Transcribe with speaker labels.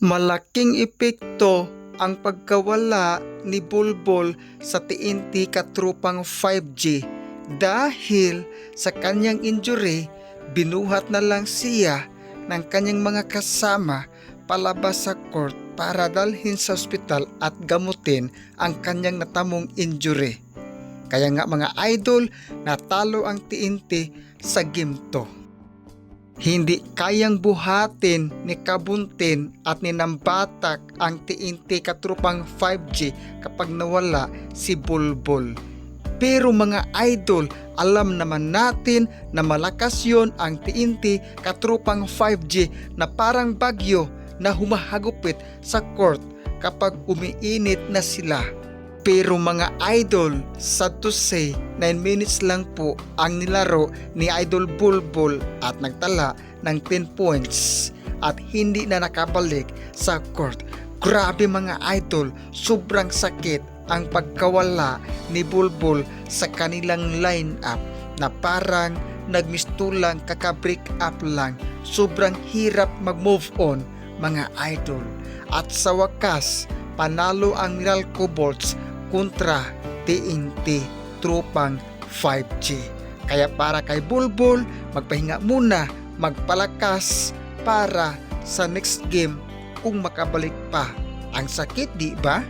Speaker 1: Malaking epekto ang pagkawala ni Bulbul sa TNT katrupang 5G dahil sa kanyang injury, binuhat na lang siya ng kanyang mga kasama palabas sa court para dalhin sa ospital at gamutin ang kanyang natamong injury. Kaya nga mga idol, natalo ang TNT sa game to. Hindi kayang buhatin ni Kabuntin at ni Nambatak ang TNT katrupang 5G kapag nawala si Bulbul. Pero mga idol, alam naman natin na malakas yon ang TNT katrupang 5G na parang bagyo na humahagupit sa court kapag umiinit na sila. Pero mga idol, sad to say, 9 minutes lang po ang nilaro ni Idol Bulbul at nagtala ng 10 points at hindi na nakabalik sa court. Grabe mga idol, sobrang sakit ang pagkawala ni Bulbul sa kanilang lineup na parang nagmistulang kaka-break up lang. Sobrang hirap mag-move on mga idol. At sa wakas, panalo ang Meralco Bolts kontra TNT tropang 5G. Kaya para kay Bulbul, magpahinga muna, magpalakas para sa next game kung makabalik pa. Ang sakit, di ba?